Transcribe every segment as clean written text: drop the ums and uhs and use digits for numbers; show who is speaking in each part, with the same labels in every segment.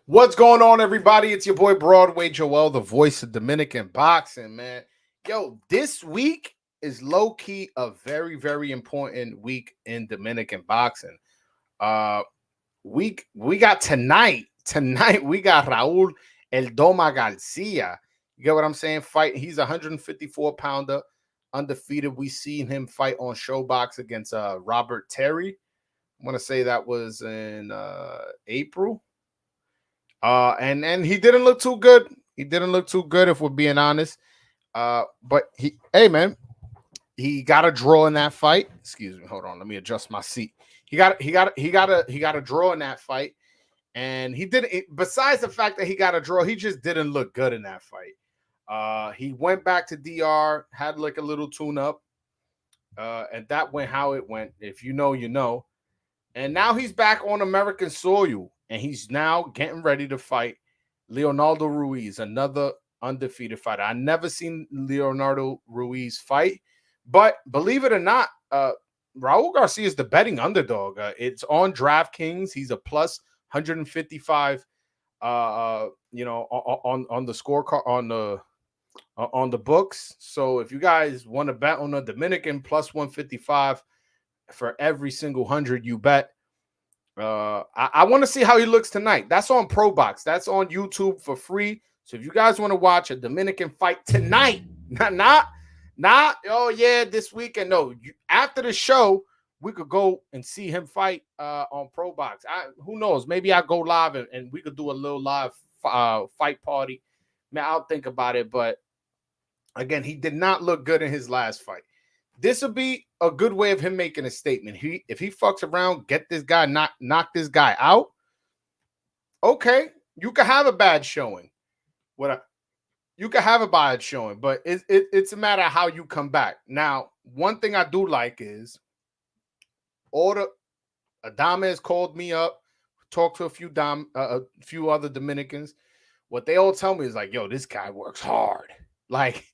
Speaker 1: What's going on, everybody? It's your boy Broadway Joel, the voice of Dominican boxing, man. Yo, this week is low-key a very, very important week in Dominican boxing. Uh we got tonight. Tonight we got Raul El Doma Garcia. You get what I'm saying? Fight. He's a 154 pounder, undefeated. We seen him fight on Showbox against Robert Terry. I want to say that was in April. And he didn't look too good. He didn't look too good, if we're being honest. But hey man, he got a draw in that fight. Excuse me, hold on, let me adjust my seat. He got a draw in that fight, and he didn't. Besides the fact that he got a draw, he just didn't look good in that fight. He went back to DR, had like a little tune up, and that went how it went. If you know, you know. And now he's back on American soil, and he's now getting ready to fight Leonardo Ruiz, another undefeated fighter. I never seen Leonardo Ruiz fight, but believe it or not, Raul Garcia is the betting underdog. It's on DraftKings. He's a plus 155. On the scorecard on the books. So if you guys want to bet on a Dominican plus 155 for every single 100 you bet. I want to see how he looks tonight. That's on ProBox. That's on YouTube for free. So if you guys want to watch a Dominican fight tonight, not oh yeah, this weekend. No, after the show, we could go and see him fight on ProBox. Who knows? Maybe I go live and we could do a little live fight party. Man, I'll think about it. But again, he did not look good in his last fight. This will be a good way of him making a statement. If he fucks around, get this guy, knock this guy out. Okay, you can have a bad showing. You can have a bad showing, but it's a matter of how you come back. Now, one thing I do like is Adames called me up, talked to a few other Dominicans. What they all tell me is like, yo, this guy works hard. Like,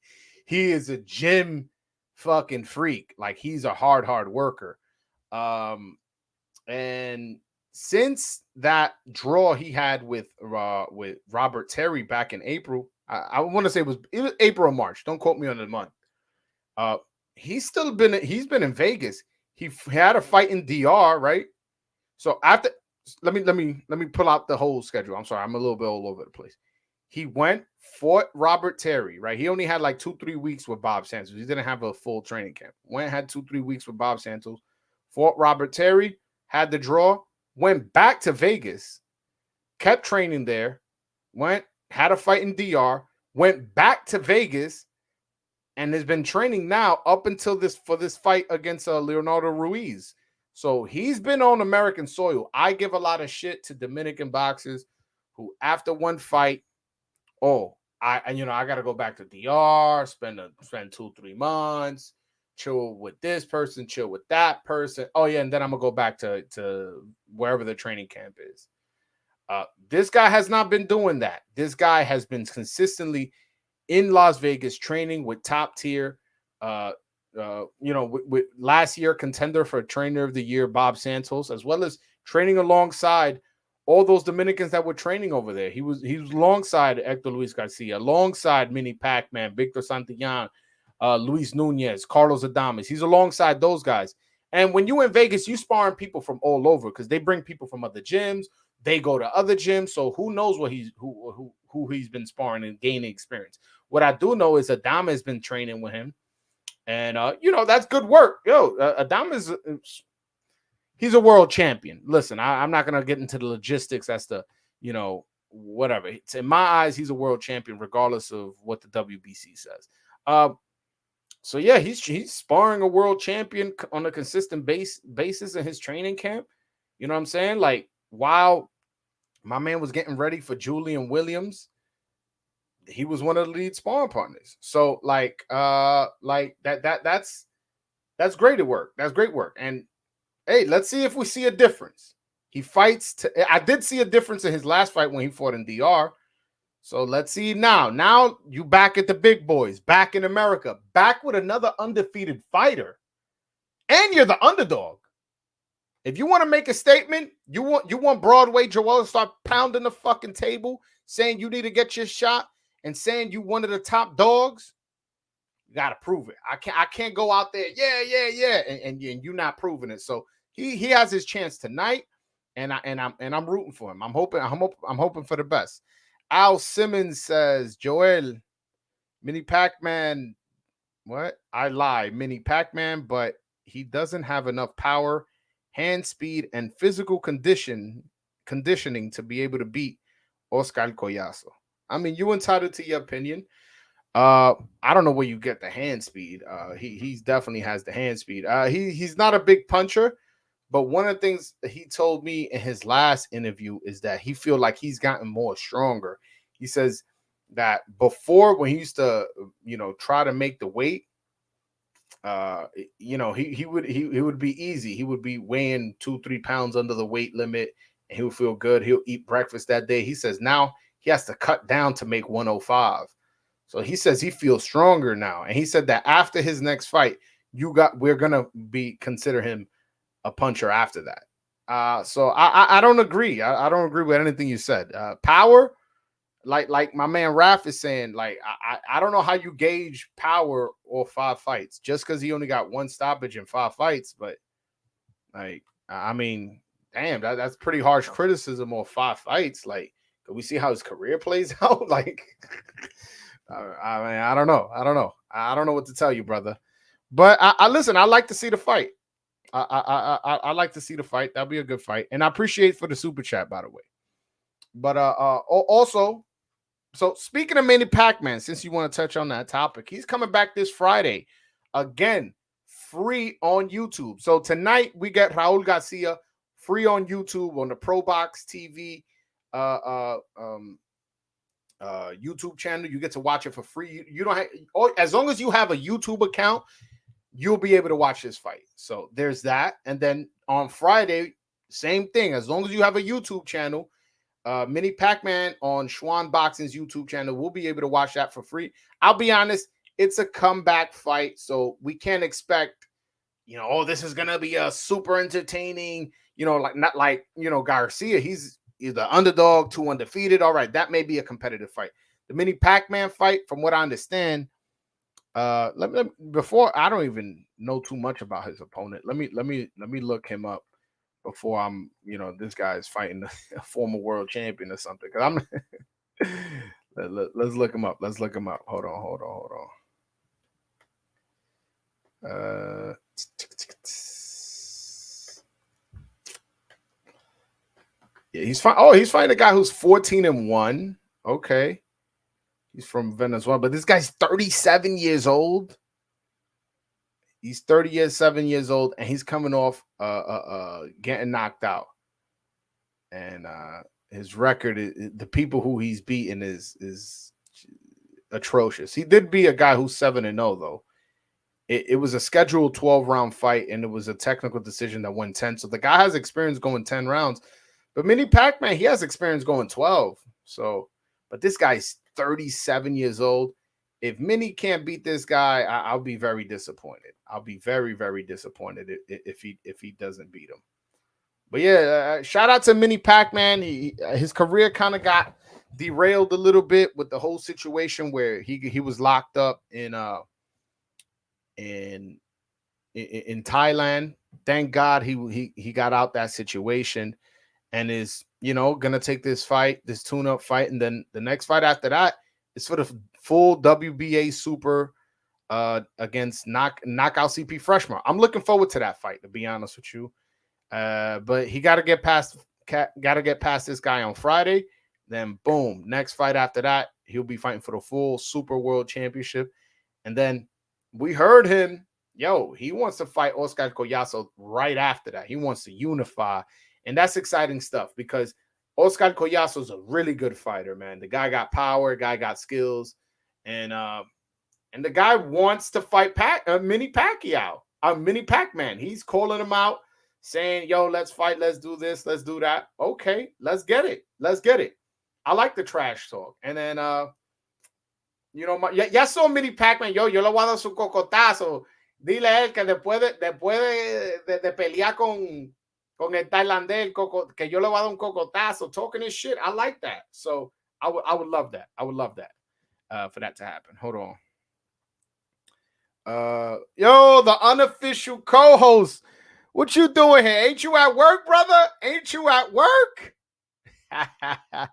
Speaker 1: he is a gym fucking freak. Like, he's a hard worker. And since that draw he had with Robert Terry back in April, I want to say it was April or March. Don't quote me on the month. He's been in Vegas. He had a fight in DR, right? So after, let me pull out the whole schedule. I'm sorry, I'm a little bit all over the place. He fought Robert Terry, right? He only had like 2-3 weeks with Bob Santos. He didn't have a full training camp. Had 2-3 weeks with Bob Santos, fought Robert Terry, had the draw, went back to Vegas, kept training there, had a fight in DR, went back to Vegas, and has been training now up until this fight against Leonardo Ruiz. So he's been on American soil. I give a lot of shit to Dominican boxers who, after one fight, I gotta go back to DR, spend 2-3 months, chill with this person, chill with that person. Oh yeah, and then I'm gonna go back to wherever the training camp is. This guy has not been doing that. This guy has been consistently in Las Vegas training with top tier. With last year contender for Trainer of the Year Bob Santos, as well as training alongside all those Dominicans that were training over there. He was alongside Hector Luis Garcia, alongside Mini Pac-Man, Victor Santillán, Luis Nunez, Carlos Adames. He's alongside those guys. And when you in Vegas, you sparring people from all over because they bring people from other gyms. They go to other gyms. So who knows who he's been sparring and gaining experience. What I do know is Adames has been training with him. And, that's good work. Yo, Adames, he's a world champion. Listen, I'm not going to get into the logistics as to, whatever. It's, in my eyes, he's a world champion, regardless of what the WBC says. So, yeah, he's sparring a world champion on a consistent basis in his training camp. You know what I'm saying? Like, while my man was getting ready for Julian Williams, he was one of the lead sparring partners. So, that's great work. That's great work. And hey, let's see if we see a difference. He fights. I did see a difference in his last fight when he fought in DR. So let's see now. Now you back at the big boys, back in America, back with another undefeated fighter, and you're the underdog. If you want to make a statement, you want Broadway Joel to start pounding the fucking table, saying you need to get your shot, and saying you one of the top dogs. You got to prove it. I can't go out there, yeah, and you're not proving it. So he has his chance tonight, and I'm rooting for him. I'm hoping for the best. Al Simmons says, Joel, Mini Pac-Man. What? I lie, Mini Pac-Man, but he doesn't have enough power, hand speed, and physical conditioning to be able to beat Oscar Collazo. I mean, you entitled to your opinion. I don't know where you get the hand speed. He's definitely has the hand speed. He's not a big puncher, but one of the things that he told me in his last interview is that he feel like he's gotten more stronger. He says that before, when he used to, try to make the weight, he would be easy. He would be weighing 2-3 pounds under the weight limit, and he would feel good. He'll eat breakfast that day. He says now he has to cut down to make 105. So he says he feels stronger now. And he said that after his next fight, we're gonna consider him a puncher after that. So I don't agree. I don't agree with anything you said. Power, like my man Raph is saying, like I don't know how you gauge power or 5 fights just because he only got 1 stoppage in 5 fights. But like, I mean, damn, that's pretty harsh criticism on 5 fights. Like, can we see how his career plays out? Like, I mean, I don't know. I don't know what to tell you, brother. But I listen. I like to see the fight. I like to see the fight. That'll be a good fight, and I appreciate for the super chat, by the way. But also, so speaking of Manny Pac-Man, since you want to touch on that topic, he's coming back this Friday, again, free on YouTube. So tonight we get Raul Garcia free on YouTube on the ProBox TV. YouTube channel. You get to watch it for free. You don't have, as long as you have a YouTube account, you'll be able to watch this fight. So there's that. And then on Friday, same thing. As long as you have a YouTube channel, Mini Pac-Man on Schwan Boxing's YouTube channel, we'll be able to watch that for free. I'll be honest, it's a comeback fight, so we can't expect, this is gonna be a super entertaining, not like Garcia. He's the underdog, 2 undefeated. All right, that may be a competitive fight. The Mini Pac-Man fight, from what I understand, before, I don't even know too much about his opponent. Let me look him up before I'm, this guy is fighting a former world champion or something. Because I'm let's look him up. Hold on. Yeah, he's fighting a guy who's 14-1. Okay. He's from Venezuela, but this guy's 37 years old. He's 37 years old, and he's coming off getting knocked out. And his record, the people who he's beaten is atrocious. He did beat a guy who's 7-0 though. It was a scheduled 12-round fight, and it was a technical decision that went 10. So the guy has experience going 10 rounds. But Mini Pac-Man, he has experience going 12. So, but this guy's 37 years old. If Mini can't beat this guy, I'll be very disappointed. I'll be very, very disappointed if he doesn't beat him. But yeah, shout out to Mini Pac-Man. His career kind of got derailed a little bit with the whole situation where he was locked up in Thailand. Thank God he got out that situation and is gonna take this fight, this tune-up fight, and then the next fight after that is for the full WBA super against knockout CP Freshman. I'm looking forward to that fight, to be honest with you. But he got to get past this guy on Friday. Then boom, next fight after that, he'll be fighting for the full Super World Championship. And then we heard him, he wants to fight Oscar Collazo right after that. He wants to unify. And that's exciting stuff because Oscar Collazo is a really good fighter, man. The guy got power, guy got skills, and the guy wants to fight Mini Pacquiao, Mini Pac-Man. He's calling him out, saying, let's fight, let's do this, let's do that. Okay, let's get it. I like the trash talk. And then, ya saw Mini Pac-Man, yo le voy a dar su cocotazo. Dile a él que después de pelear con el tailandés, que yo le voy a dar un cocotazo, talking his shit. I like that. So I would love that. I would love that for that to happen. Hold on. Yo, the unofficial co-host. What you doing here? Ain't you at work, brother? Ain't you at work? But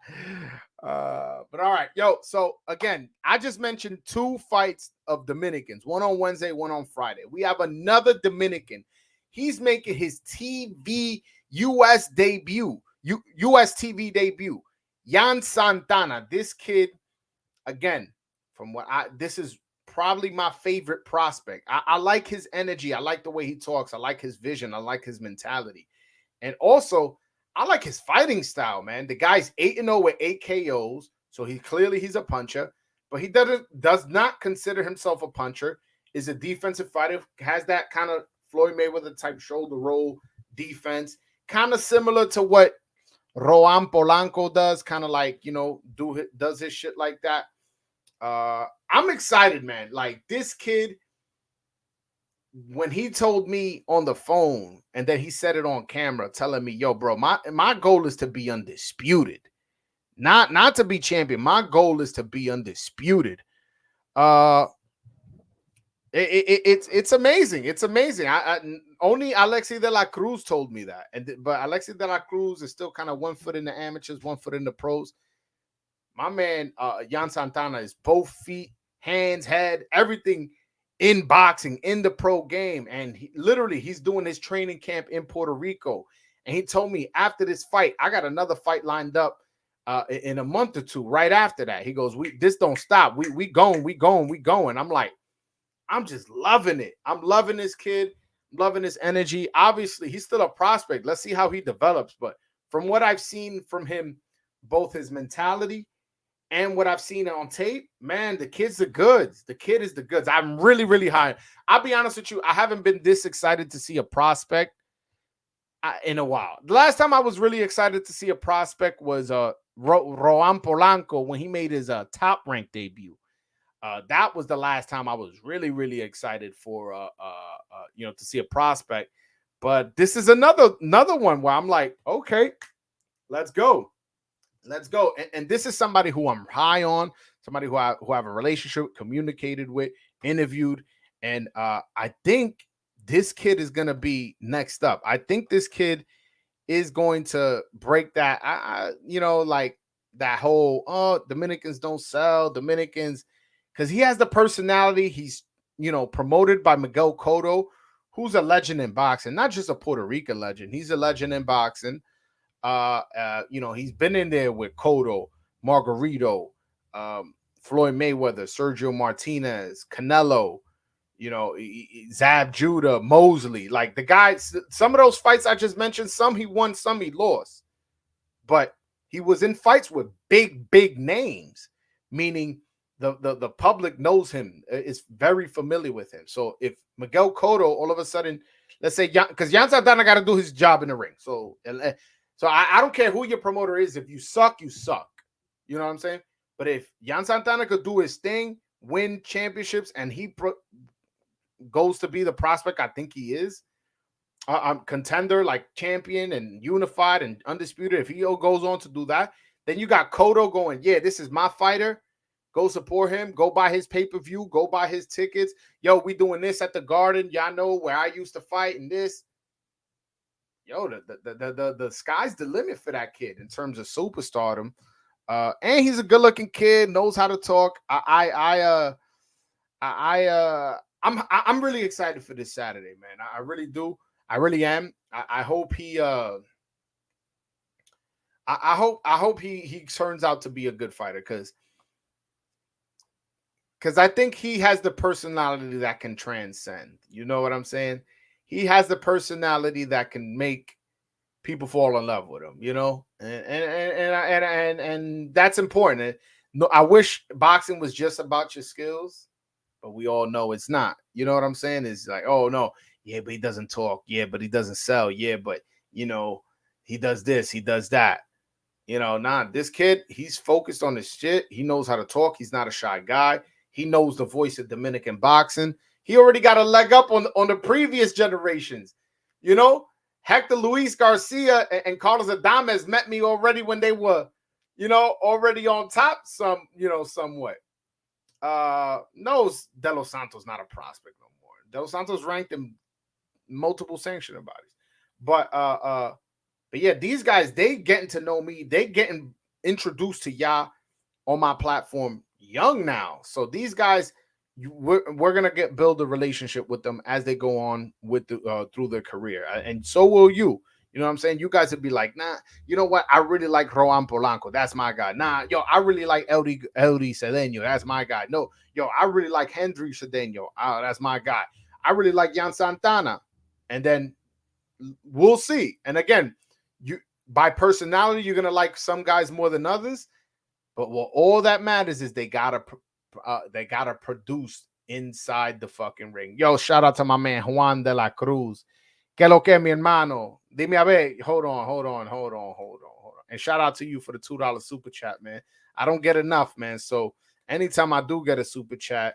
Speaker 1: all right, yo. So again, I just mentioned 2 fights of Dominicans, one on Wednesday, one on Friday. We have another Dominican. He's making his TV US debut, US TV debut. Yan Santana. This kid, again, this is probably my favorite prospect. I like his energy. I like the way he talks. I like his vision. I like his mentality. And also, I like his fighting style, man. The guy's 8-0 with 8 KOs. So he's a puncher, but he does not consider himself a puncher. Is a defensive fighter, has that kind of Floyd Mayweather type shoulder roll defense, kind of similar to what Roan Polanco does, kind of like, does his shit like that. I'm excited, man. Like, this kid, when he told me on the phone and then he said it on camera, telling me, yo, bro, my goal is to be undisputed, not to be champion. My goal is to be undisputed. It's amazing. It's amazing. Only Alexi de la Cruz told me that, but Alexi de la Cruz is still kind of 1 foot in the amateurs, 1 foot in the pros. My man, Yan Santana, is both feet, hands, head, everything in boxing, in the pro game. And he's doing his training camp in Puerto Rico. And he told me after this fight, I got another fight lined up in a month or 2 right after that. He goes, this don't stop. We going. I'm like, I'm just loving it. I'm loving this kid. I'm loving his energy. Obviously, he's still a prospect. Let's see how he develops. But from what I've seen from him, both his mentality and what I've seen on tape, man, the kid's the goods. The kid is the goods. I'm really, really high. I'll be honest with you. I haven't been this excited to see a prospect in a while. The last time I was really excited to see a prospect was Roan Polanco when he made his top rank debut. That was the last time I was really, really excited for, to see a prospect. But this is another one where I'm like, okay, let's go. Let's go. And this is somebody who I'm high on, somebody who I have a relationship, communicated with, interviewed. And I think this kid is going to be next up. I think this kid is going to break that, like that whole, Dominicans don't sell, Dominicans, because he has the personality. He's, promoted by Miguel Cotto, who's a legend in boxing, not just a Puerto Rican legend. He's a legend in boxing. He's been in there with Cotto, Margarito, Floyd Mayweather, Sergio Martinez, Canelo, Zab Judah, Mosley. Like, the guys, some of those fights I just mentioned, some he won, some he lost. But he was in fights with big names, meaning the public knows him, is very familiar with him. So if Miguel Cotto all of a sudden, let's say, because Yan Santana got to do his job in the ring. So I don't care who your promoter is. If you suck, you suck. You know what I'm saying? But if Yan Santana could do his thing, win championships, and he goes to be the prospect I think he is, contender, like champion and unified and undisputed, if he goes on to do that, then you got Cotto going, yeah, this is my fighter. Go support him. Go buy his pay-per-view. Go buy his tickets. Yo, we doing this at the Garden. Y'all know where I used to fight and this. Yo, the sky's the limit for that kid in terms of superstardom. And he's a good-looking kid, knows how to talk. I'm really excited for this Saturday, man. I really do. I really am. I hope he I hope he turns out to be a good fighter, because I think he has the personality that can transcend. You know what I'm saying? He has the personality that can make people fall in love with him, and that's important. No, I wish boxing was just about your skills, but we all know it's not. You know what I'm saying? It's like, oh no, yeah, but he doesn't talk. Yeah, but he doesn't sell. Yeah, but he does this, he does that. This kid, he's focused on his shit. He knows how to talk. He's not a shy guy. He knows the voice of Dominican boxing. He already got a leg up on the previous generations. Hector Luis Garcia and Carlos Adames met me already when they were, already on top somewhat. No, De Los Santos not a prospect no more. De Los Santos ranked in multiple sanctioning bodies. But yeah, these guys, they getting to know me. They getting introduced to y'all on my platform young now. So these guys, we're gonna build a relationship with them as they go on with through their career, and so will you. You know what I'm saying? You guys would be like, nah, you know what? I really like Roan Polanco. That's my guy. Nah, yo, I really like Eldy Cedeno. That's my guy. No, yo, I really like Henry Cedeno. That's my guy. I really like Jan Santana. And then we'll see. And again, you by personality, you're gonna like some guys more than others. But what all that matters is they gotta produce inside the fucking ring. Yo, shout out to my man Juan de la Cruz. Que lo que, mi hermano? Dime a ver. Hold on. And shout out to you for the $2 super chat, man. I don't get enough, man. So anytime I do get a super chat,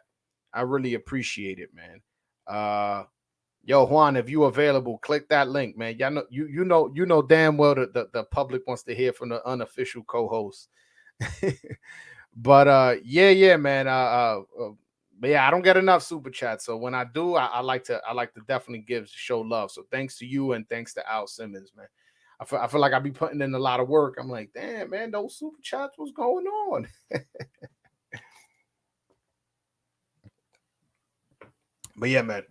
Speaker 1: I really appreciate it, man. Yo, Juan, if you available, click that link, man. Y'all know you know damn well the public wants to hear from the unofficial co-host. But yeah, man. But yeah, I don't get enough super chats. So when I do, I like to definitely show love. So thanks to you and thanks to Al Simmons, man. I feel like I be putting in a lot of work. I'm like, damn, man, those super chats, what's going on? But yeah, man.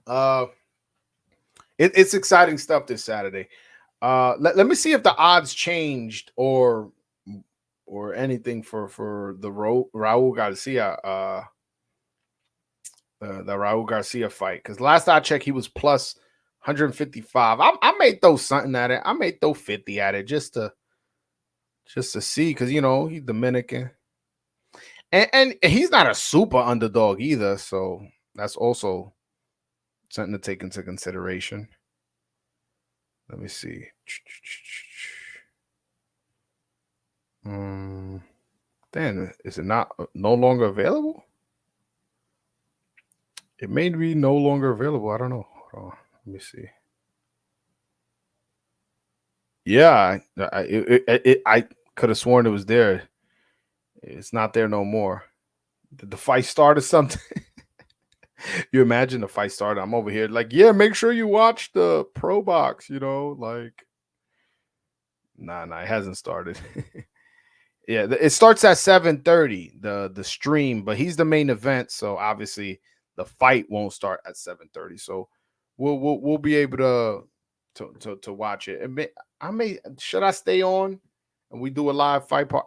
Speaker 1: It's exciting stuff this Saturday. Let me see if the odds changed or anything for the Raul Garcia the Raul Garcia fight, because last I checked he was plus 155. I may throw something at it. I may throw 50 at it just to see, because he's Dominican and he's not a super underdog either, so that's also something to take into consideration. Let me see. Then is it no longer available? It may be no longer available. I don't know. Hold on. Let me see. Yeah, I could have sworn it was there. It's not there no more. Did the fight start or something? You imagine the fight started. I'm over here like, yeah, make sure you watch the ProBox, like. Nah, it hasn't started. Yeah, it starts at 7:30, the stream, but he's the main event, so obviously the fight won't start at 7:30. So we'll be able to watch it. Should I stay on and we do a live fight part?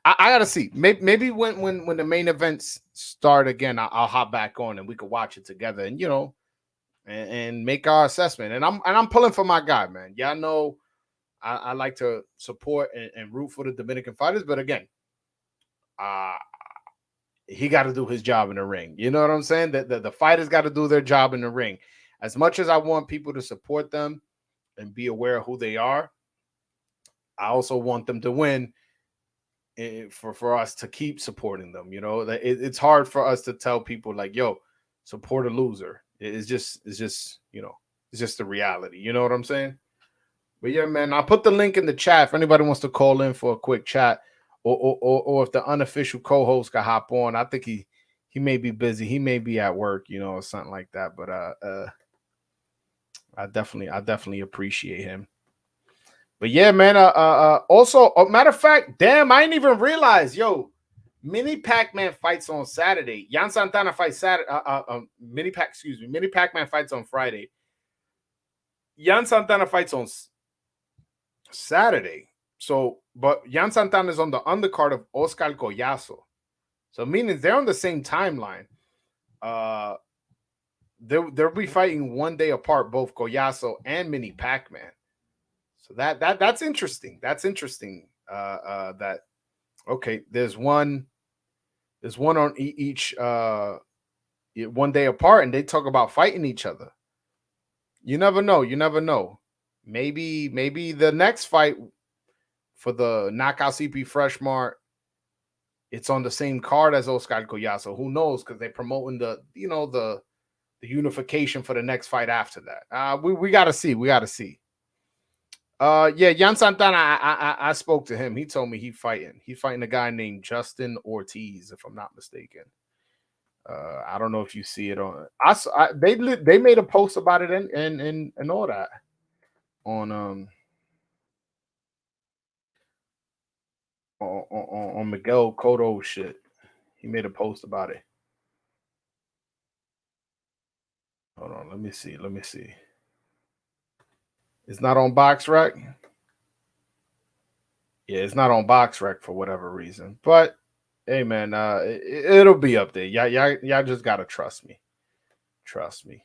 Speaker 1: I gotta see. Maybe when the main events start again, I'll hop back on and we could watch it together and and make our assessment. And I'm pulling for my guy, man. Y'all know I like to support and root for the Dominican fighters, but again, he got to do his job in the ring. You know what I'm saying? The fighters got to do their job in the ring. As much as I want people to support them and be aware of who they are, I also want them to win. For us to keep supporting them, it's hard for us to tell people like, yo, support a loser. It's just it's just the reality. You know what I'm saying? But yeah, man, I'll put the link in the chat if anybody wants to call in for a quick chat, or if the unofficial co-host can hop on. I think he may be busy. He may be at work, or something like that. But I definitely appreciate him. But yeah, man. Also, matter of fact, damn, I didn't even realize, yo, Mini Pac-Man fights on Saturday. Jan Santana fights Saturday. Mini Pac-Man fights on Friday. Jan Santana fights on Saturday. So, but Jan Santana is on the undercard of Oscar Collazo. So, meaning they're on the same timeline. They'll be fighting one day apart, both Collazo and Mini Pac-Man. So that's interesting. That's interesting. That okay. There's one on each one day apart, and they talk about fighting each other. You never know. Maybe the next fight for the Knockout CP Fresh Mart, it's on the same card as Oscar Collazo. Who knows? Because they're promoting the unification for the next fight after that. We gotta see. Yeah, Jan Santana. I spoke to him. He told me he's fighting a guy named Justin Ortiz, if I'm not mistaken. I don't know if you see it on. They made a post about it and all that on on Miguel Cotto shit. He made a post about it. Hold on, let me see. Let me see. It's not on Box Rec. Yeah, it's not on Box Rec for whatever reason. But hey, man, it'll be up there. Y'all just gotta trust me. Trust me.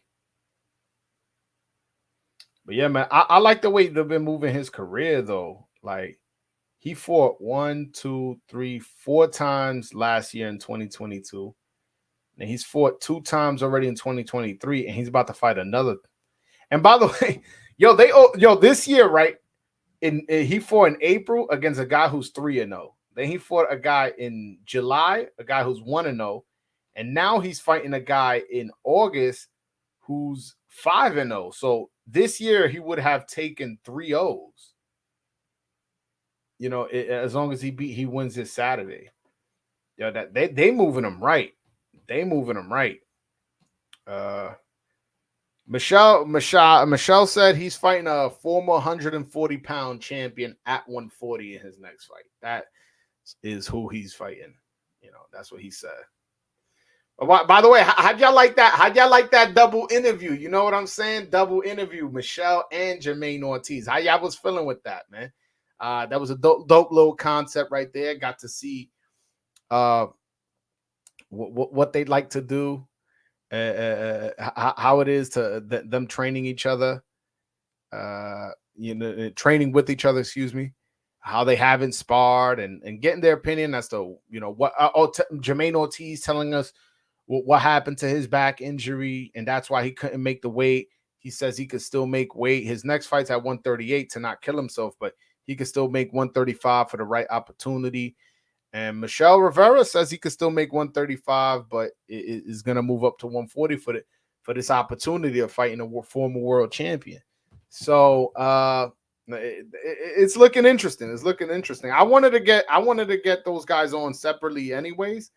Speaker 1: But yeah, man, I like the way they've been moving his career though. Like he fought 1, 2, 3, 4 times last year in 2022. And he's fought 2 times already in 2023, and he's about to fight another. And by the way, this year, right? He fought in April against a guy who's 3-0. Then he fought a guy in July, a guy who's 1-0, and now he's fighting a guy in August who's 5-0. So this year he would have taken 3 O's. You know, as long as he wins this Saturday. Yeah, that they moving him right. They moving him right. Michelle said he's fighting a former 140-pound champion at 140 in his next fight. That is who he's fighting. You know, that's what he said. By the way, how'd y'all like that? How'd y'all like that double interview? You know what I'm saying? Double interview, Michelle and Jermaine Ortiz. How y'all was feeling with that, man? That was a dope little concept right there. Got to see what they'd like to do. How it is to them training each other, training with each other, excuse me, how they haven't sparred and getting their opinion as to, what Jermaine Ortiz telling us what happened to his back injury, and that's why he couldn't make the weight. He says he could still make weight. His next fight's at 138 to not kill himself, but he could still make 135 for the right opportunity. And Michelle Rivera says he could still make 135, but is going to move up to 140 for this opportunity of fighting a former world champion. So it's looking interesting. It's looking interesting. I wanted to get those guys on separately, anyways.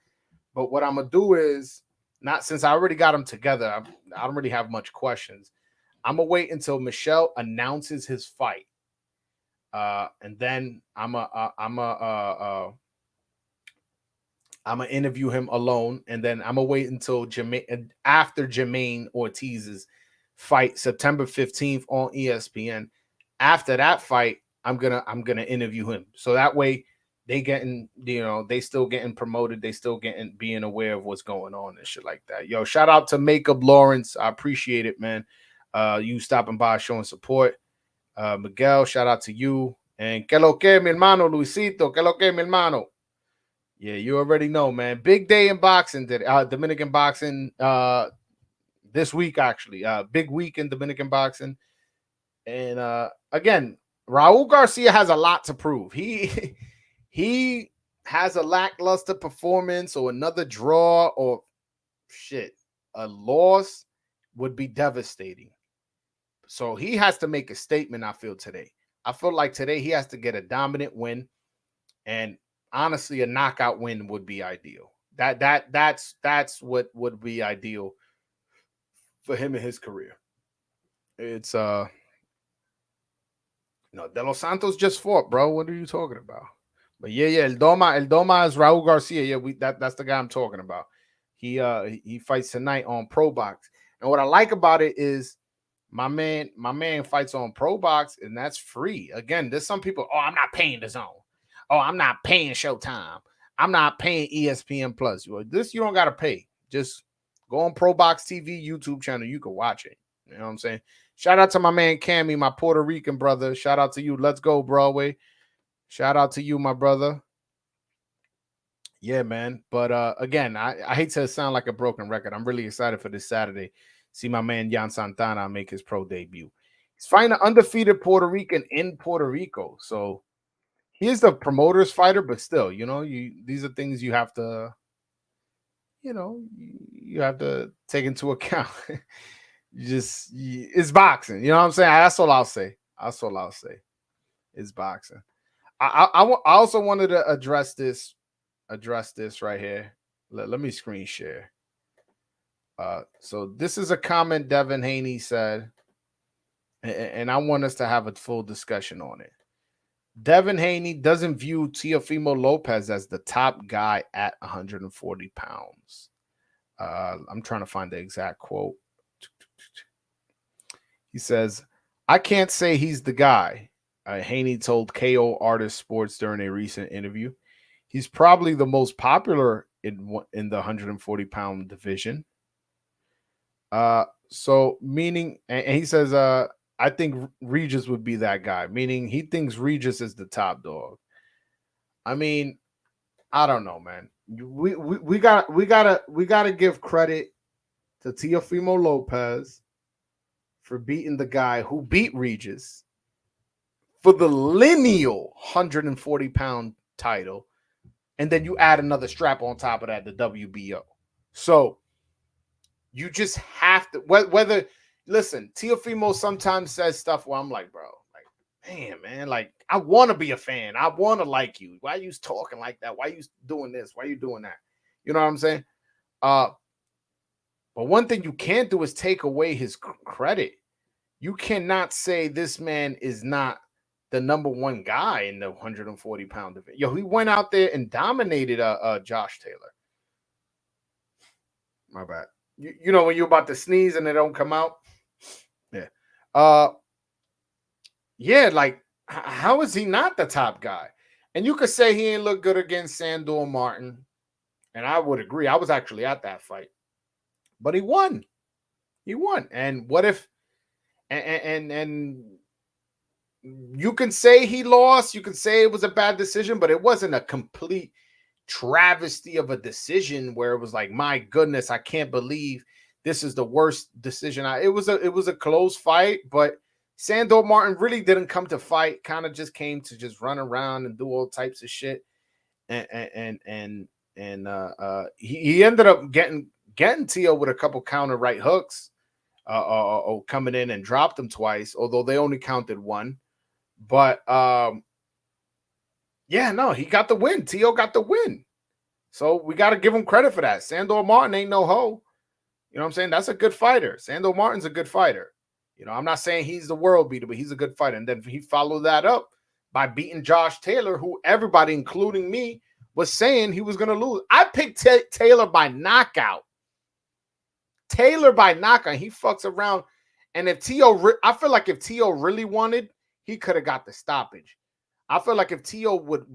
Speaker 1: But what I'm gonna do is not since I already got them together. I don't really have much questions. I'm gonna wait until Michelle announces his fight, and then I'm gonna interview him alone, and then I'm gonna wait until after Jermaine Ortiz's fight, September 15th on ESPN. After that fight, I'm gonna interview him. So that way they still getting promoted, they still being aware of what's going on and shit like that. Yo, shout out to Makeup Lawrence. I appreciate it, man. You stopping by, showing support. Miguel, shout out to you. And que lo que, mi hermano, Luisito, que lo que, mi hermano. Yeah, you already know, man. Big day in boxing today. Dominican boxing this week, actually. Big week in Dominican boxing. And again, Raul Garcia has a lot to prove. He has a lackluster performance or another draw or a loss would be devastating. So he has to make a statement, I feel, today. I feel like today he has to get a dominant win, and honestly, a knockout win would be ideal. That's what would be ideal for him in his career. It's De Los Santos just fought, bro. What are you talking about? But yeah, El Doma is Raul Garcia. Yeah, that's the guy I'm talking about. He fights tonight on ProBox. And what I like about it is my man fights on ProBox, and that's free. Again, there's some people, I'm not paying the zone. Oh, I'm not paying Showtime. I'm not paying ESPN Plus. This you don't gotta pay. Just go on ProBox TV YouTube channel. You can watch it. You know what I'm saying? Shout out to my man Cammy, my Puerto Rican brother. Shout out to you. Let's go, Broadway. Shout out to you, my brother. Yeah, man. But again, I hate to sound like a broken record. I'm really excited for this Saturday. See my man Jan Santana make his pro debut. He's fighting an undefeated Puerto Rican in Puerto Rico. So he is the promoter's fighter, but still, these are things you have to, you have to take into account. It's boxing. You know what I'm saying? That's all I'll say. is boxing. I also wanted to address this right here. Let me screen share. So this is a comment Devin Haney said, and I want us to have a full discussion on it. Devin Haney doesn't view Teofimo Lopez as the top guy at 140 pounds. I'm trying to find the exact quote. He says, I can't say he's the guy, Haney told KO Artist Sports during a recent interview. He's probably the most popular in the 140-pound division. So meaning, and he says, I think Regis would be that guy, meaning he thinks Regis is the top dog. I mean, I don't know, man. We gotta give credit to Teofimo Lopez for beating the guy who beat Regis for the lineal 140-pound title, and then you add another strap on top of that, the WBO. So you just have to whether listen, Teofimo sometimes says stuff where I'm like, bro, like, man, like I want to be a fan. I want to like you. Why are you talking like that? Why are you doing this? Why are you doing that? You know what I'm saying? But one thing you can't do is take away his credit. You cannot say this man is not the number one guy in the 140-pound division. Yo, he went out there and dominated Josh Taylor. My bad. You know when you're about to sneeze and they don't come out? Yeah. Yeah, like, how is he not the top guy? And you could say he ain't look good against Sandor Martin. And I would agree. I was actually at that fight. But he won. He won. And what if and you can say he lost, you can say it was a bad decision, but it wasn't a complete travesty of a decision where it was like, my goodness, I can't believe this is the worst decision. It was a close fight, but Sandor Martin really didn't come to fight, kind of just came to just run around and do all types of shit. And he ended up getting Teo with a couple counter right hooks, coming in and dropped him twice, although they only counted one. But yeah, no, he got the win. Teo got the win. So we got to give him credit for that. Sandor Martin ain't no hoe. You know what I'm saying? That's a good fighter. Sandor Martin's a good fighter. You know, I'm not saying he's the world beater, but he's a good fighter. And then he followed that up by beating Josh Taylor, who everybody, including me, was saying he was going to lose. I picked Taylor by knockout. Taylor by knockout. He fucks around. And if I feel like if Teo really wanted, he could have got the stoppage. I feel like if Teo would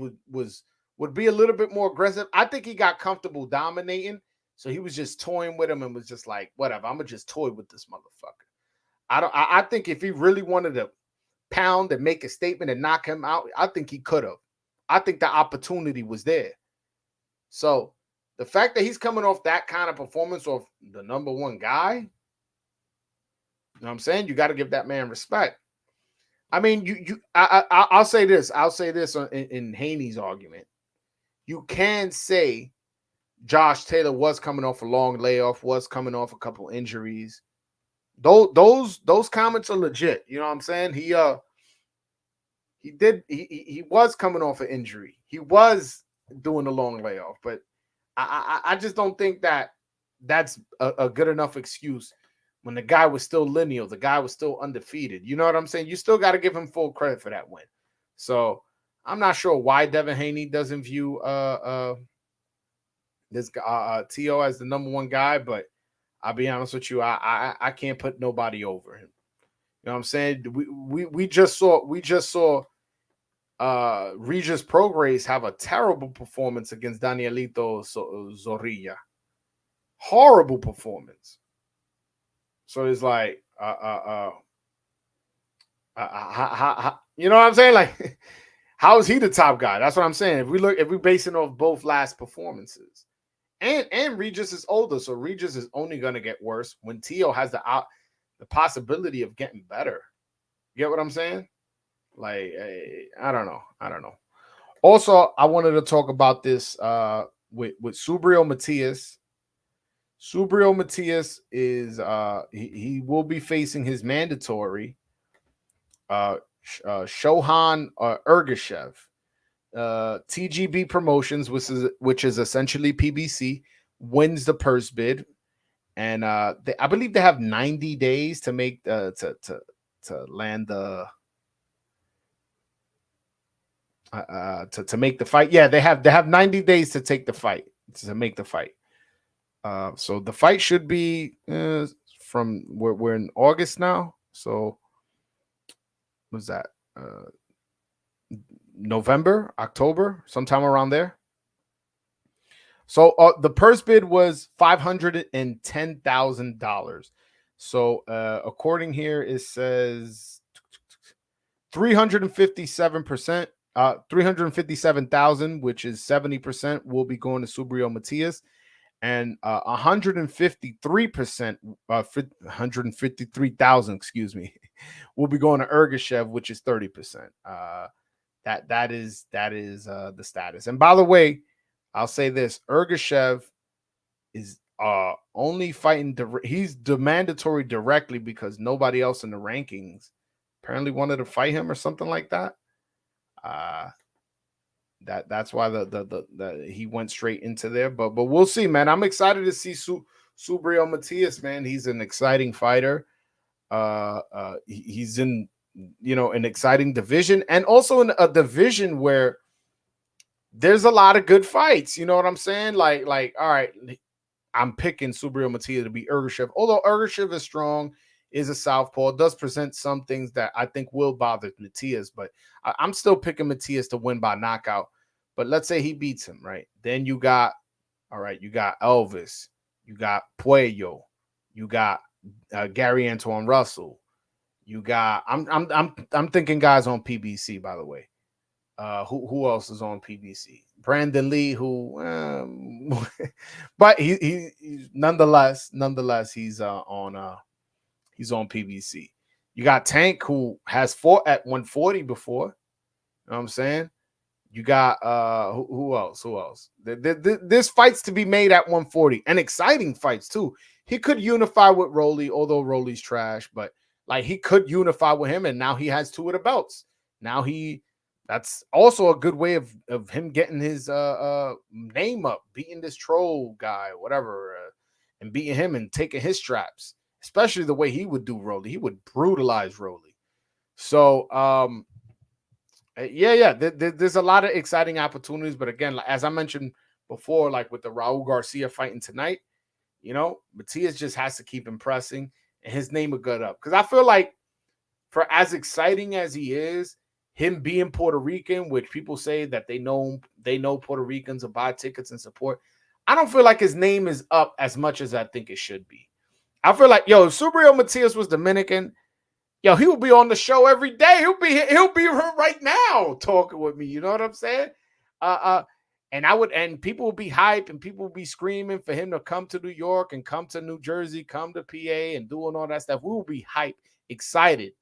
Speaker 1: be a little bit more aggressive, I think he got comfortable dominating. So he was just toying with him and was just like, whatever, I'm gonna just toy with this motherfucker. I think if he really wanted to pound and make a statement and knock him out, I think he could have. I think the opportunity was there. So the fact that he's coming off that kind of performance of the number one guy, you know what I'm saying? You got to give that man respect. I mean, I'll say this. I'll say this in Haney's argument. You can say Josh Taylor was coming off a long layoff, was coming off a couple injuries. Those comments are legit. You know what I'm saying? He was coming off an injury. He was doing a long layoff, but I just don't think that's a good enough excuse when the guy was still lineal, the guy was still undefeated. You know what I'm saying? You still got to give him full credit for that win. So I'm not sure why Devin Haney doesn't view this Teo as the number one guy, but I'll be honest with you, I can't put nobody over him. You know what I'm saying? We just saw Regis Prograis have a terrible performance against Danielito Zorrilla. Horrible performance. So it's like, you know what I'm saying? Like, how is he the top guy? That's what I'm saying. If we basing off both last performances, and Regis is older, so Regis is only gonna get worse when Teo has the possibility of getting better. You get what I'm saying? Like, I don't know. Also, I wanted to talk about this with Subriel Matias. Subriel Matias is he will be facing his mandatory Shohan Ergashev. TGB Promotions, which is essentially PBC, wins the purse bid, and I believe they have 90 days to make to land the to make the fight. Yeah, they have 90 days to take the fight to make the fight. So the fight should be from we're in August now. So what's that? November, October, sometime around there. So the purse bid was $510,000. So according here, it says 357%, 357,000, which is 70%, will be going to Subriel Matias, and 153%, 153,000, excuse me, will be going to Ergashev, which is 30%. That is the status. And by the way, I'll say this: Ergashev is only fighting. He's the mandatory directly because nobody else in the rankings apparently wanted to fight him or something like that. That's why the he went straight into there. But we'll see, man. I'm excited to see Subriel Matias, man. He's an exciting fighter. He's in an exciting division, and also in a division where there's a lot of good fights. You know what I'm saying? Like, all right, I'm picking Subriel Matias to be Ergashev. Although Ergashev is strong, is a southpaw, does present some things that I think will bother Matias, but I'm still picking Matias to win by knockout. But let's say he beats him, right? Then you got Elvis, you got Puello, you got Gary Antoine Russell, you got I'm thinking guys on PBC, by the way. Who else is on PBC? Brandon Lee, but he nonetheless he's on PBC. You got Tank, who has fought at 140 before. You know what I'm saying? You got who else? There's fights to be made at 140, and exciting fights too. He could unify with Rolly, although Rolly's trash, but like he could unify with him, and now he has two of the belts. Now that's also a good way of him getting his name up, beating this troll guy, whatever, and beating him and taking his straps. Especially the way he would do Rolly. He would brutalize Rolly. So, there's a lot of exciting opportunities. But again, as I mentioned before, like with the Raul Garcia fighting tonight, Matias just has to keep impressing, and his name will get up. Because I feel like for as exciting as he is, him being Puerto Rican, which people say that they know Puerto Ricans will buy tickets and support, I don't feel like his name is up as much as I think it should be. I feel like, if Subriel Matias was Dominican, he would be on the show every day. He'll be here right now talking with me. You know what I'm saying? And people will be hyped, and people will be screaming for him to come to New York and come to New Jersey, come to PA and doing all that stuff. We will be hyped, excited.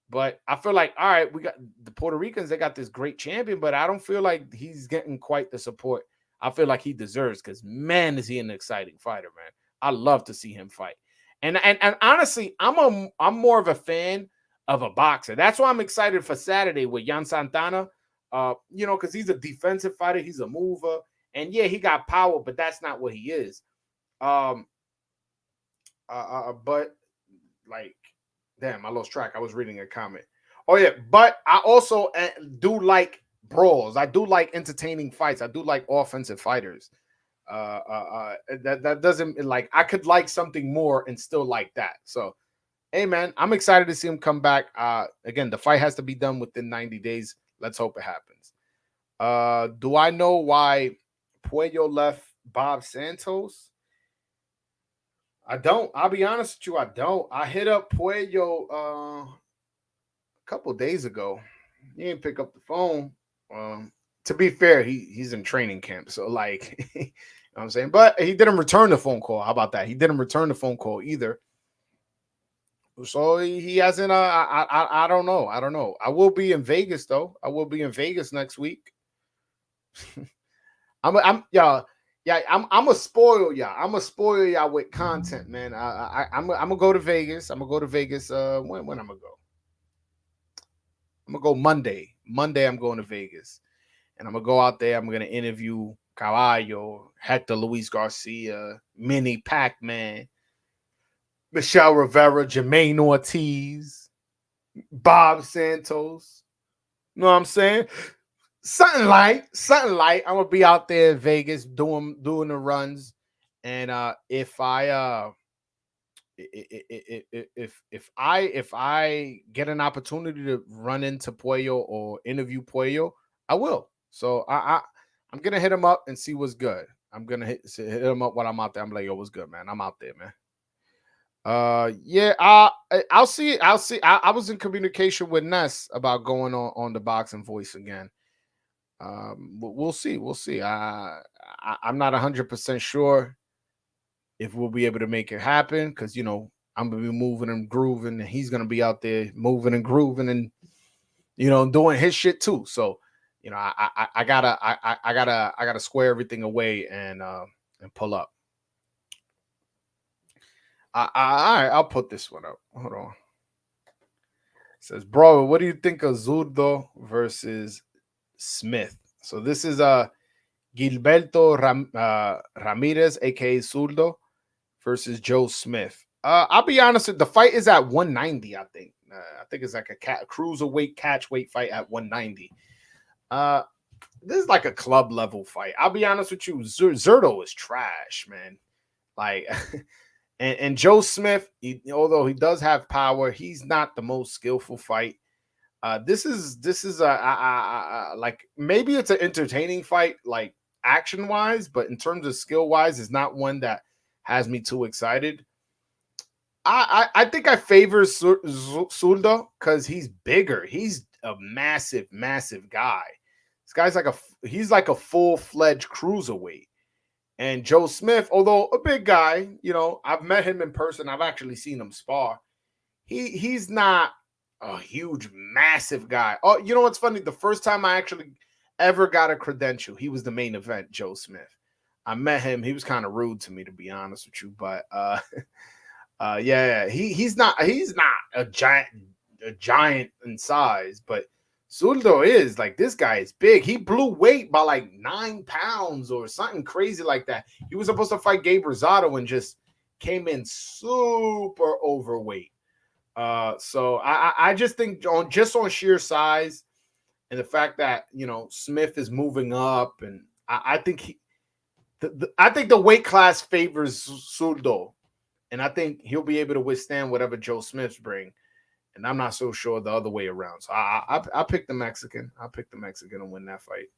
Speaker 1: But I feel like, all right, we got the Puerto Ricans, they got this great champion, but I don't feel like he's getting quite the support I feel like he deserves, because man, is he an exciting fighter, man. I love to see him fight. And honestly, I'm more of a fan of a boxer. That's why I'm excited for Saturday with Yan Santana. Because he's a defensive fighter, he's a mover, and yeah, he got power, but that's not what he is. But like, damn, I lost track. I was reading a comment. Oh yeah, but I also do like brawls. I do like entertaining fights. I do like offensive fighters. That doesn't, like, I could like something more and still like that. So, hey man, I'm excited to see him come back. Again, the fight has to be done within 90 days. Let's hope it happens. Do I know why Puello left Bob Santos? I don't. I'll be honest with you, I don't. I hit up Puello a couple days ago. He didn't pick up the phone. To be fair, he's in training camp, so like, you know what I'm saying. But he didn't return the phone call. How about that? He didn't return the phone call either. So he hasn't. I don't know. I don't know. I will be in Vegas though. I will be in Vegas next week. I'm gonna spoil y'all. I'm gonna spoil y'all with content, man. I'm gonna go to Vegas. I'm gonna go to Vegas. When I'm gonna go? I'm gonna go Monday. Monday, I'm going to Vegas, and I'm gonna go out there. I'm gonna interview Caballo, Hector Luis Garcia, Mini Pac-Man, Michelle Rivera, Jermaine Ortiz, Bob Santos. You know what I'm saying? Something light, something light. I'm gonna be out there in Vegas doing the runs, and if I if I get an opportunity to run into Puello or interview Puello, I will. So I'm gonna hit him up and see what's good. I'm gonna hit him up while I'm out there. I'm like, yo, what's good, man? I'm out there, man. Yeah, I'll see. I was in communication with Ness about going on the Boxing Voice again. We'll see. We'll see. I'm not 100% sure if we'll be able to make it happen because I'm gonna be moving and grooving, and he's gonna be out there moving and grooving, and doing his shit too. So I gotta square everything away and pull up. All right, I'll put this one up. Hold on. It says, bro, what do you think of Zurdo versus Smith? So this is Gilberto Ramirez, aka Zurdo, versus Joe Smith. I'll be honest, the fight is at 190, I think. I think it's like a cruiserweight catch weight fight at 190. This is like a club level fight. I'll be honest with you, Zurdo is trash, man. Like and Joe Smith, although he does have power, he's not the most skillful fight. This is like maybe it's an entertaining fight, like action wise, but in terms of skill wise, it's not one that has me too excited. I think I favor Zurdo because he's bigger. He's a massive guy. This guy's he's like a full-fledged cruiserweight. And Joe Smith, although a big guy, I've met him in person. I've actually seen him spar. He's not a huge, massive guy. Oh, you know what's funny? The first time I actually ever got a credential, he was the main event, Joe Smith. I met him. He was kind of rude to me, to be honest with you. But yeah, he's not a giant in size, but Zurdo is like, this guy is big. He blew weight by like 9 pounds or something crazy like that. He was supposed to fight Gabe Rosado and just came in super overweight. So I just think on sheer size and the fact that Smith is moving up, and I think I think the weight class favors Zurdo, and I think he'll be able to withstand whatever Joe Smith's bring. And I'm not so sure the other way around. So I pick the Mexican. I'll pick the Mexican and win that fight.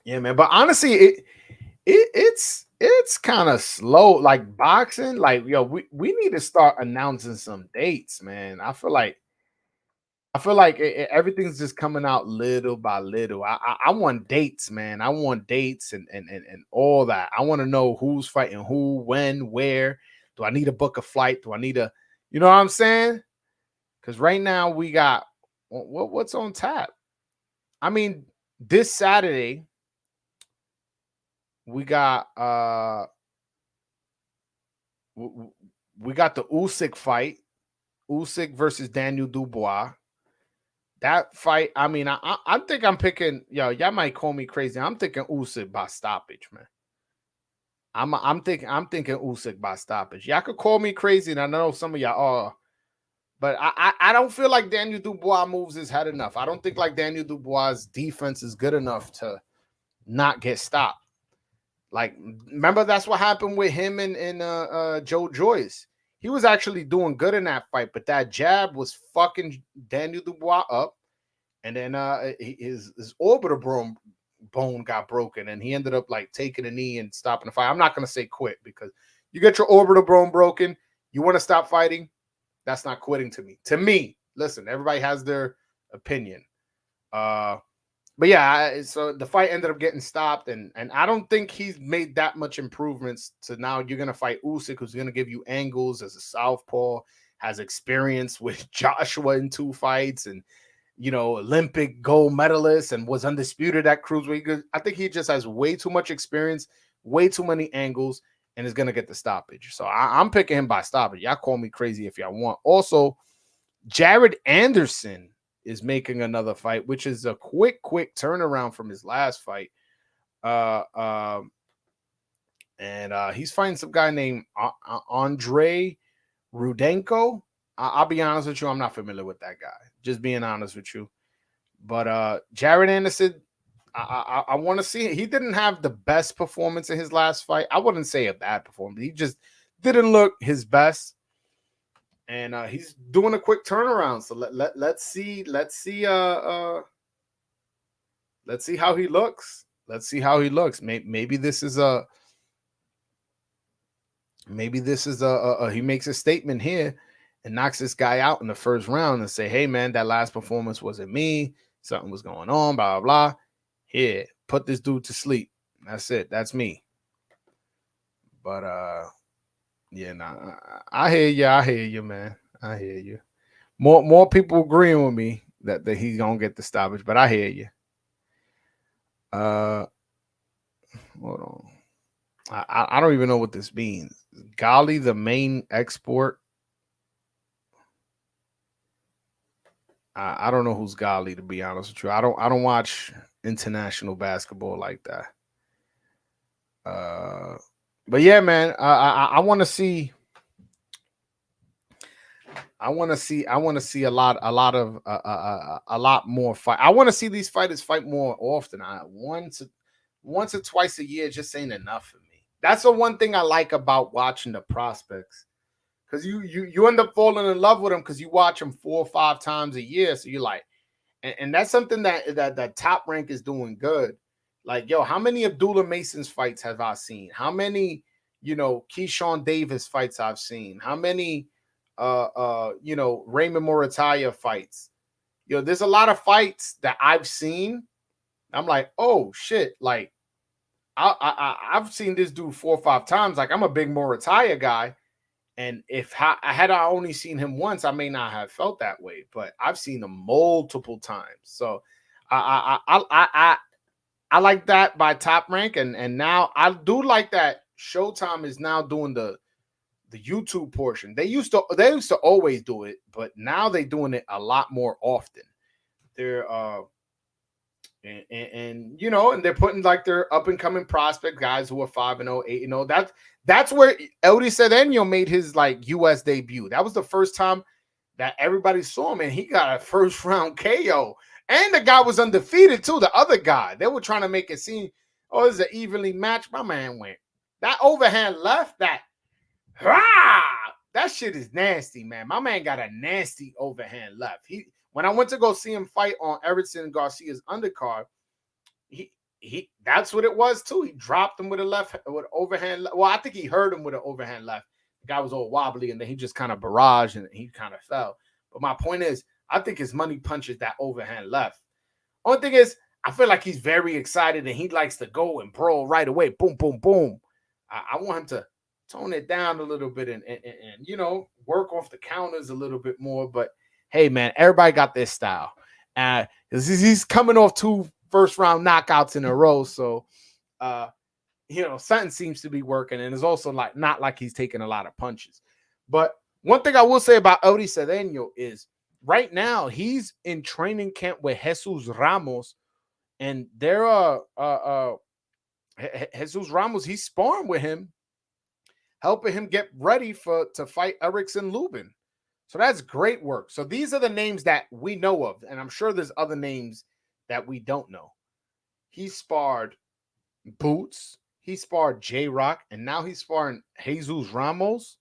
Speaker 1: Yeah, man. But honestly, it's kind of slow. Like boxing, like we need to start announcing some dates, man. I feel like everything's just coming out little by little. I want dates, man. I want dates and all that. I want to know who's fighting who, when, where. Do I need to book a flight? Do I need to, you know what I'm saying? Because right now we got what's on tap. I mean, this Saturday we got we got the Usyk fight, Usyk versus Daniel Dubois. That fight, I mean, I think I'm picking. Y'all might call me crazy. I'm thinking Usyk by stoppage, man. I'm thinking Usyk by stoppage. Y'all could call me crazy, and I know some of y'all are, but I don't feel like Daniel Dubois moves his head enough. I don't think like Daniel Dubois' defense is good enough to not get stopped. Like, remember that's what happened with him and Joe Joyce. He was actually doing good in that fight, but that jab was fucking Daniel Dubois up, and then his orbital bone got broken, and he ended up like taking a knee and stopping the fight. I'm not gonna say quit, because you get your orbital bone broken, you want to stop fighting. That's not quitting to me. To me, listen, everybody has their opinion. But yeah, so the fight ended up getting stopped, and I don't think he's made that much improvements to now. You're gonna fight Usyk, who's gonna give you angles as a southpaw, has experience with Joshua in 2 fights, and Olympic gold medalist, and was undisputed at cruiserweight. I think he just has way too much experience, way too many angles, and is gonna get the stoppage. So I'm picking him by stoppage. Y'all call me crazy if y'all want. Also, Jared Anderson is making another fight, which is a quick turnaround from his last fight. And he's fighting some guy named Andre Rudenko. I'll be honest with you, I'm not familiar with that guy. Just being honest with you. But Jared Anderson, I want to see it. He didn't have the best performance in his last fight. I wouldn't say a bad performance. He just didn't look his best. And he's doing a quick turnaround. So let's see how he looks. Let's see how he looks. Maybe this is a he makes a statement here and knocks this guy out in the first round and say, hey man, that last performance wasn't me. Something was going on, blah, blah, blah. Here, put this dude to sleep. That's it. That's me. But yeah, nah, I hear you, man. I hear you. More people agreeing with me that he's gonna get the stoppage, but I hear you. Hold on. I don't even know what this means. Gali, the main export. I don't know who's Gali, to be honest with you. I don't watch international basketball like that. But yeah, man, I want to see. I want to see a lot more fight. I want to see these fighters fight more often. Once or twice a year just ain't enough for me. That's the one thing I like about watching the prospects, because you end up falling in love with them because you watch them 4 or 5 times a year. So you're like, and that's something that Top Rank is doing good. Like, yo, how many Abdullah Mason's fights have I seen? How many, Keyshawn Davis fights I've seen? How many, Raymond Morataya fights? There's a lot of fights that I've seen. I'm like, oh shit, like I've seen this dude 4 or 5 times. Like, I'm a big Morataya guy. And if I only seen him once, I may not have felt that way, but I've seen him multiple times. So I like that by Top Rank, and now I do like that Showtime is now doing the YouTube portion. They used to always do it, but now they're doing it a lot more often. They're and they're putting like their up and coming prospect guys who are 5-0, 8-0. That's where Eddie Cedeno made his like US debut. That was the first time that everybody saw him, and he got a first round KO. And the guy was undefeated too. The other guy, they were trying to make it seem, oh, this is an evenly matched. My man went that overhand left. That shit is nasty, man. My man got a nasty overhand left. When I went to go see him fight on Erickson Garcia's undercard, he that's what it was too. He dropped him with overhand. Well, I think he hurt him with an overhand left. The guy was all wobbly, and then he just kind of barraged and he kind of fell. But my point is, I think his money punches that overhand left. Only thing is, I feel like he's very excited and he likes to go and brawl right away. Boom, boom, boom. I want him to tone it down a little bit and work off the counters a little bit more. But hey, man, everybody got their style. He's coming off 2 first-round knockouts in a row, so something seems to be working, and it's also like not like he's taking a lot of punches. But one thing I will say about Eddie Cedeno is right now he's in training camp with Jesus Ramos, and they're Jesus Ramos, he's sparring with him, helping him get ready to fight Erickson Lubin. So that's great work. So these are the names that we know of, and I'm sure there's other names that we don't know. He sparred Boots, he sparred J-Rock, and now he's sparring Jesus Ramos.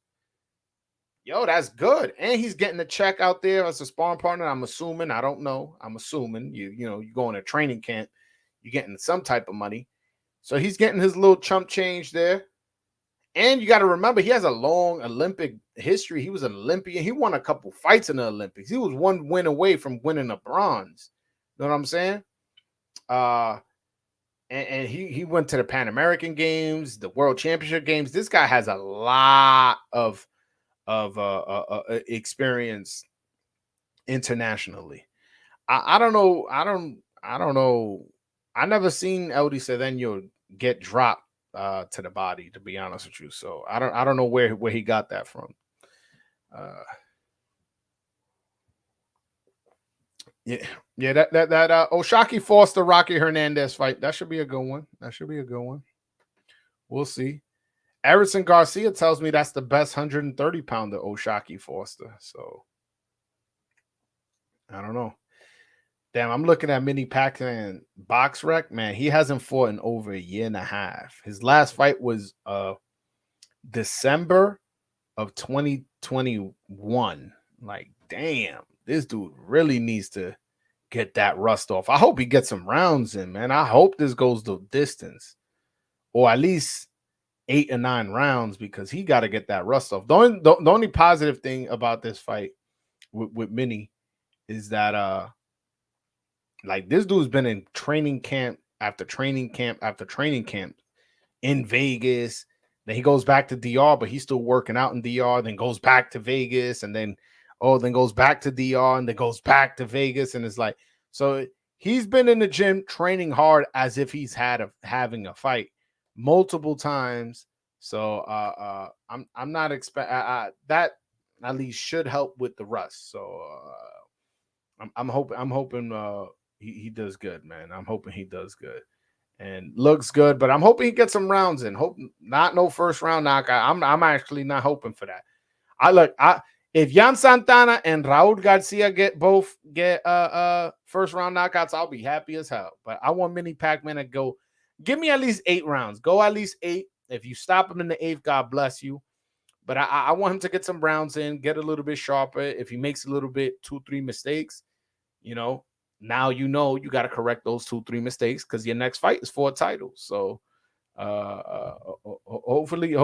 Speaker 1: Yo, that's good. And he's getting a check out there as a sparring partner. I'm assuming. I don't know. I'm assuming you go in a training camp, you're getting some type of money. So he's getting his little chump change there. And you got to remember, he has a long Olympic history. He was an Olympian. He won a couple fights in the Olympics. He was 1 win away from winning a bronze. You know what I'm saying? And he went to the Pan American Games, the World Championship Games. This guy has a lot of experience internationally. I don't know. I don't know. I never seen Eddie Cedeno get dropped to the body, to be honest with you. So I don't know where he got that from. Yeah. That Oshaki Foster Rocky Hernandez fight, that should be a good one. That should be a good one. We'll see. Erison Garcia tells me that's the best 130-pounder, Oshaki Foster. So I don't know. Damn, I'm looking at Mini Pac-Man box rec. Man, he hasn't fought in over a year and a half. His last fight was December of 2021. Like, damn, this dude really needs to get that rust off. I hope he gets some rounds in, man. I hope this goes the distance, or at least 8 or 9 rounds, because he got to get that rust off. The only positive thing about this fight with Mini is that like, this dude's been in training camp after training camp after training camp in Vegas. Then he goes back to DR, but he's still working out in DR, then goes back to Vegas, and then goes back to DR, and then goes back to Vegas. And it's like, so he's been in the gym training hard as if he's having a fight multiple times. So I'm not expect that at least should help with the rust. So I'm hoping he does good, man. I'm hoping he does good and looks good, but I'm hoping he gets some rounds in. Hope not no first round knockout. I'm actually not hoping for that. If Yan Santana and Raul Garcia get first round knockouts, I'll be happy as hell. But I want Mini Pac-Man to go. Give me at least 8 rounds. Go at least 8. If you stop him in the 8th, God bless you. But I want him to get some rounds in, get a little bit sharper. If he makes a little bit 2-3 mistakes, now you got to correct those 2-3 mistakes, because your next fight is for a title. So hopefully he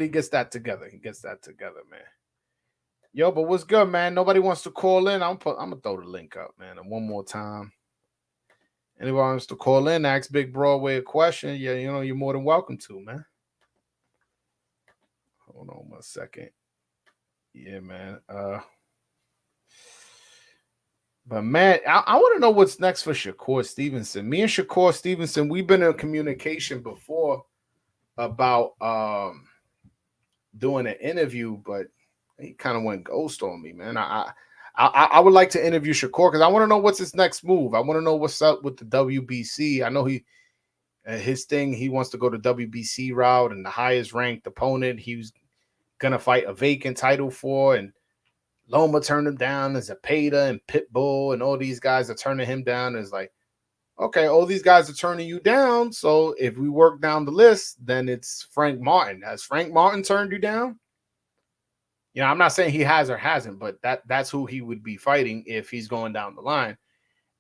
Speaker 1: gets that together. Man. Yo, but what's good, man? Nobody wants to call in. I'm gonna throw the link up, man. And one more time. Anyone wants to call in, ask Big Broadway a question? Yeah, you're more than welcome to, man. Hold on 1 second. Yeah, man. But man, I want to know what's next for Shakur Stevenson. Me and Shakur Stevenson, we've been in communication before about doing an interview, but he kind of went ghost on me, man. I would like to interview Shakur because I want to know what's his next move. I want to know what's up with the WBC. I know his thing, he wants to go to WBC route, and the highest ranked opponent he was gonna fight a vacant title for, and Loma turned him down. As Zapata and Pitbull and all these guys are turning him down. It's like, okay, all these guys are turning you down. So if we work down the list, then it's Frank Martin. Has Frank Martin turned you down? I'm not saying he has or hasn't, but that's who he would be fighting if he's going down the line.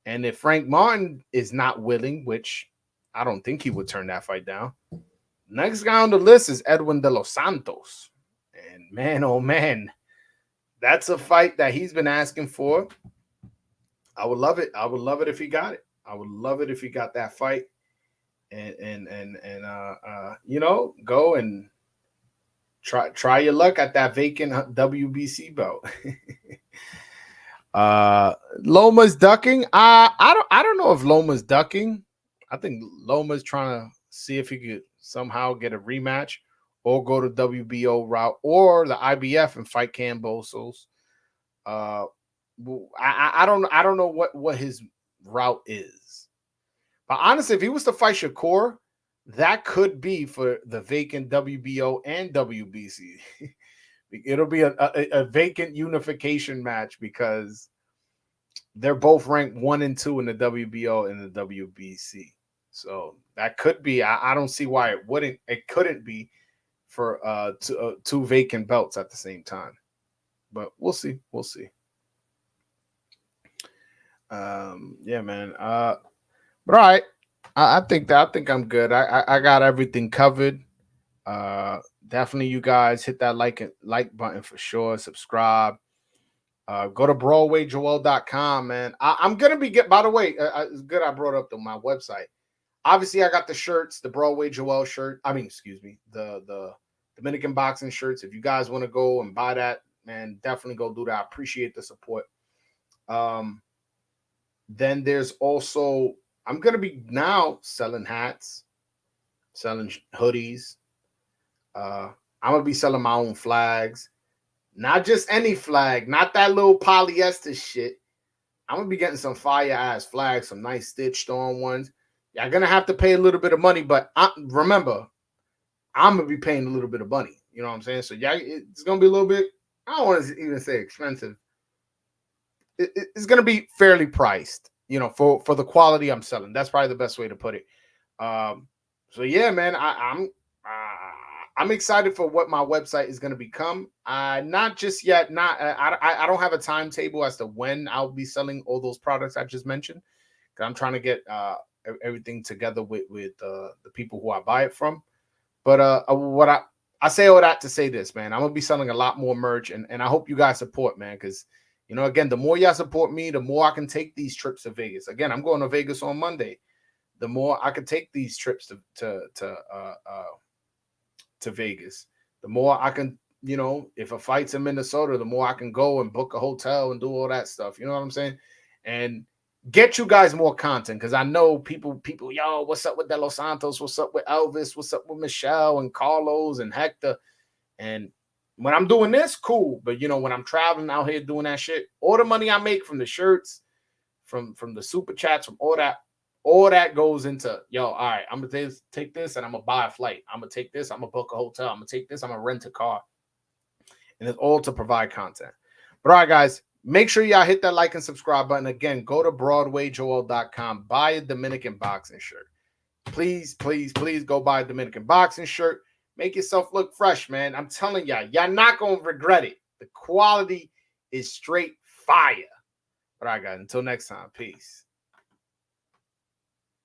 Speaker 1: And if Frank Martin is not willing, which I don't think he would turn that fight down, next guy on the list is Edwin De Los Santos. And man, oh man, that's a fight that he's been asking for. I would love it. I would love it if he got it. I would love it if he got that fight, and go and try your luck at that vacant WBC belt. Loma's ducking. I don't know if Loma's ducking. I think Loma's trying to see if he could somehow get a rematch, or go to WBO route, or the IBF and fight Cambosos. I don't know what his route is. But honestly, if he was to fight Shakur, that could be for the vacant WBO and WBC. It'll be a vacant unification match, because they're both ranked 1 and 2 in the WBO and the WBC. So that could be. I don't see why it couldn't be for two vacant belts at the same time. But we'll see. Yeah, man. But all right. I think I'm good. I got everything covered. Definitely, you guys hit that like button for sure. Subscribe. Go to BroadwayJoel.com, man. I'm gonna be by the way, it's good I brought up my website. Obviously, I got the shirts, the Broadway Joel shirt. The Dominican boxing shirts. If you guys want to go and buy that, man, definitely go do that. I appreciate the support. Then there's also, I'm going to be now selling hats, selling hoodies. I'm going to be selling my own flags. Not just any flag, not that little polyester shit. I'm gonna be getting some fire ass flags, some nice stitched on ones. You're gonna have to pay a little bit of money, but remember, I'm gonna be paying a little bit of money. You know what I'm saying? So yeah, it's gonna be a little bit. I don't want to even say expensive. It's gonna be fairly priced. You know, for the quality I'm selling. That's probably the best way to put it. So yeah, man, I'm excited for what my website is going to become. Not just yet. I don't have a timetable as to when I'll be selling all those products I just mentioned. Cause I'm trying to get everything together with the people who I buy it from. But what I say all that to say this, man, I'm gonna be selling a lot more merch, and I hope you guys support, man, because you know, again, the more y'all support me, the more I can take these trips to Vegas. Again, I'm going to Vegas on Monday. The more I can take these trips to Vegas, the more I can, you know, if a fight's in Minnesota, the more I can go and book a hotel and do all that stuff. You know what I'm saying? And get you guys more content, because I know people, yo, what's up with De Los Santos? What's up with Elvis? What's up with Michelle and Carlos and Hector? And when I'm doing this, cool. But you know, when I'm traveling out here doing that shit, all the money I make from the shirts, from the super chats, from all that goes into, yo, all right, I'm gonna take this and I'm gonna buy a flight. I'm gonna take this, I'm gonna book a hotel, I'm gonna take this, I'm gonna rent a car. And it's all to provide content. But all right, guys, make sure y'all hit that like and subscribe button. Again, go to BroadwayJoel.com, buy a Dominican boxing shirt. Please, please, please go buy a Dominican boxing shirt. Make yourself look fresh, man. I'm telling y'all not gonna regret it. The quality is straight fire. All right, guys, until next time, peace.